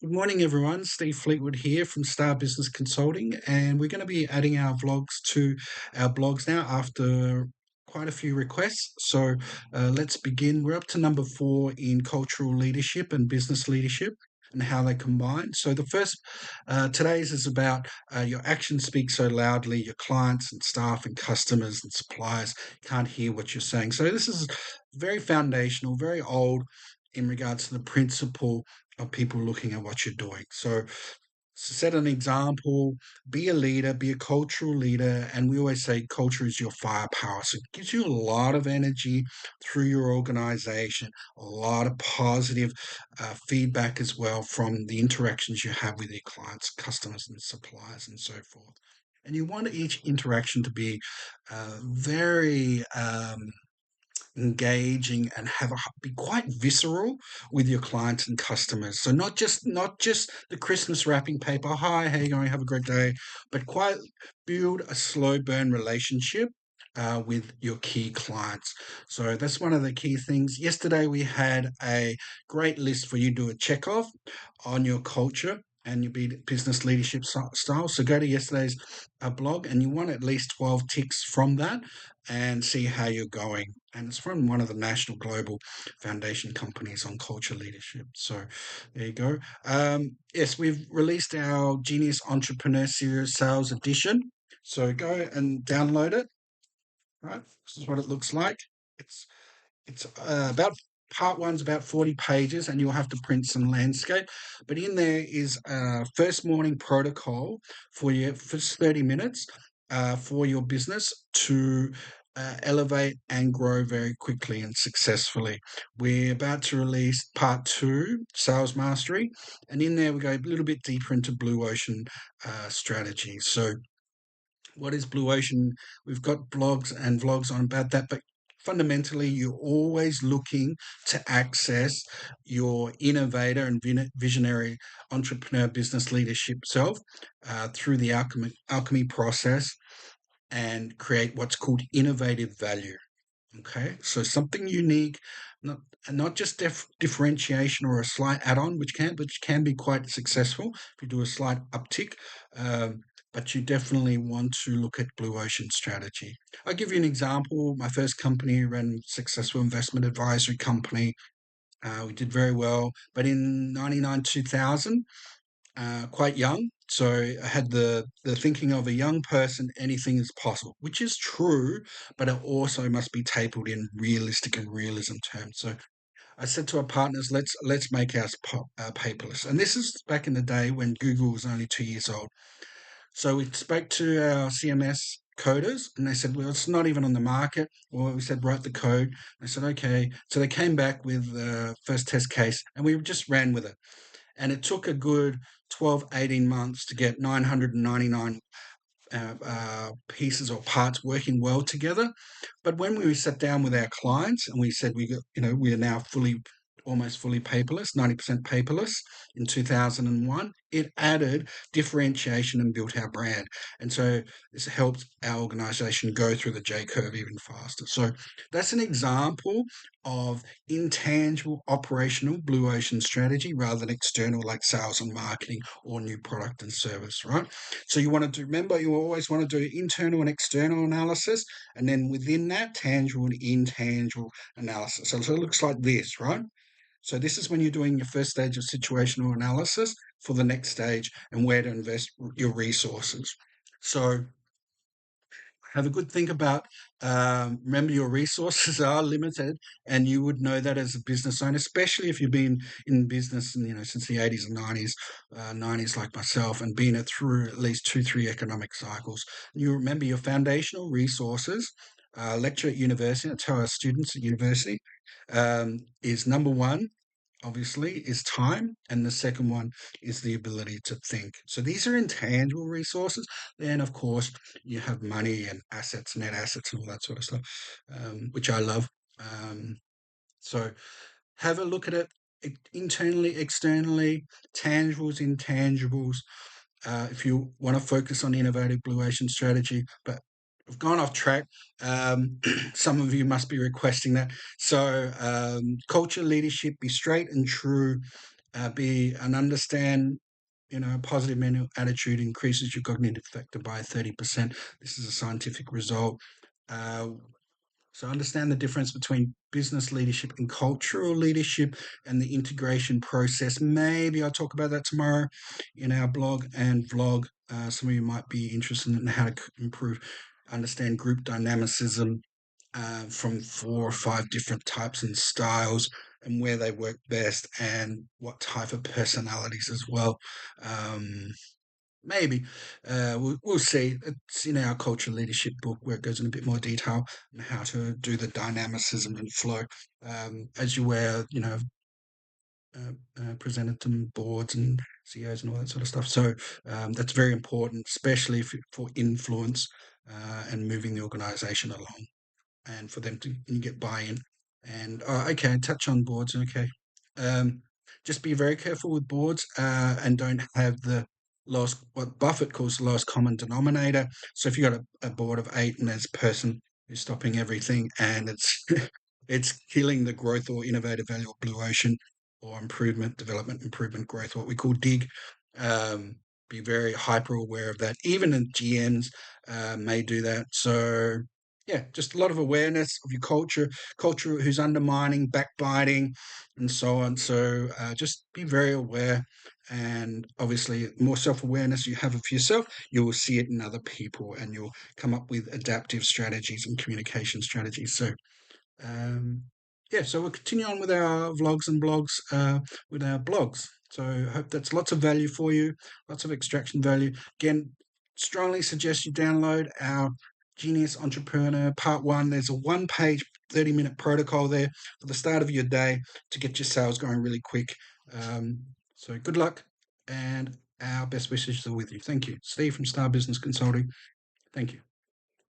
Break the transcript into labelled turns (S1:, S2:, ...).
S1: Good morning, everyone. Steve Fleetwood here from Star Business Consulting, and we're going to be adding our vlogs to our blogs now after quite a few requests. So let's begin. We're up to number 4 in cultural leadership and business leadership and how they combine. So the first today's is about your actions speak so loudly, your clients and staff and customers and suppliers can't hear what you're saying. So this is very foundational, very old in regards to the principle of people looking at what you're doing. So set an example, be a leader, be a cultural leader. And we always say culture is your firepower. So it gives you a lot of energy through your organization, a lot of positive feedback as well from the interactions you have with your clients, customers, and suppliers, and so forth. And you want each interaction to be very engaging and be quite visceral with your clients and customers. So not just the Christmas wrapping paper. Hi, how you going? Have a great day. But quite build a slow burn relationship. With your key clients. So that's one of the key things. Yesterday, we had a great list for you to do a check off on your culture and your business leadership style. So go to yesterday's blog and you want at least 12 ticks from that and see how you're going. And it's from one of the national global foundation companies on culture leadership. So there you go. Yes, we've released our Genius Entrepreneur Series Sales Edition. So go and download it. Right, this is what it looks like. It's it's about part one's about 40 pages, and you'll have to print some landscape. But in there is a first morning protocol for your first 30 minutes for your business to elevate and grow very quickly and successfully. We're about to release part two, Sales Mastery, and in there we go a little bit deeper into Blue Ocean strategy. So what is Blue Ocean? We've got blogs and vlogs on about that, but fundamentally, you're always looking to access your innovator and visionary entrepreneur business leadership self through the alchemy process and create what's called innovative value. Okay, so something unique, not not just differentiation or a slight add-on, which can be quite successful if you do a slight uptick. Um, but you definitely want to look at blue ocean strategy. I'll give you an example. My first company ran a successful investment advisory company. We did very well, but in 99 2000, quite young. So I had the thinking of a young person, anything is possible, which is true, but it also must be tabled in realistic and realism terms. So I said to our partners, let's make ours paperless. And this is back in the day when Google was only 2 years old. So we spoke to our CMS coders and they said, well, it's not even on the market. Well, we said, write the code. I said, okay. So they came back with the first test case and we just ran with it. And it took a good 12, 18 months to get 999 pieces or parts working well together. But when we sat down with our clients and we said we are now almost fully paperless, 90% paperless in 2001, it added differentiation and built our brand. And so this helped our organization go through the J curve even faster. So that's an example of intangible operational blue ocean strategy rather than external like sales and marketing or new product and service, right? So you always want to do internal and external analysis, and then within that, tangible and intangible analysis. So it looks like this, right? So this is when you're doing your first stage of situational analysis for the next stage and where to invest your resources. So have a good think about remember your resources are limited and you would know that as a business owner, especially if you've been in business since the 80s and 90s like myself, and been it through at least 2 3 economic cycles. You remember your foundational resources. Lecture at university, I tell our students at university, is number one, obviously, is time, and the second one is the ability to think. So these are intangible resources. Then, of course, you have money and assets, net assets, and all that sort of stuff, which I love. Um, so have a look at it internally, externally, tangibles, intangibles. If you want to focus on innovative blue ocean strategy, but I've gone off track. Some of you must be requesting that. So, culture leadership, be straight and true. Be and understand, positive mental attitude increases your cognitive factor by 30%. This is a scientific result. Uh, so understand the difference between business leadership and cultural leadership and the integration process. Maybe I'll talk about that tomorrow in our blog and vlog. Some of you might be interested in how to improve, understand group dynamicism from 4 or 5 different types and styles and where they work best and what type of personalities as well. Um, Maybe we'll see. It's in our culture leadership book where it goes in a bit more detail on how to do the dynamicism and flow as you were, presented to boards and CEOs and all that sort of stuff. So that's very important, especially for influence and moving the organisation along, and for them to get buy-in. And okay, touch on boards. Okay, um, just be very careful with boards and don't have the lowest, what Buffett calls the lowest common denominator. So if you got a board of 8 and there's a person who's stopping everything and it's it's killing the growth or innovative value or blue ocean or improvement, development, improvement, growth, what we call dig. Um, be very hyper aware of that. Even in GMs may do that. So yeah, just a lot of awareness of your culture who's undermining, backbiting, and so on. So just be very aware. And obviously, more self awareness you have of yourself, you will see it in other people and you'll come up with adaptive strategies and communication strategies. So, um, yeah, so we'll continue on with our vlogs and blogs, with our blogs. So I hope that's lots of value for you, lots of extraction value. Again, strongly suggest you download our Genius Entrepreneur Part 1. There's a 1-page, 30-minute protocol there for the start of your day to get your sales going really quick. So good luck, and our best wishes are with you. Thank you. Steve from Star Business Consulting. Thank you.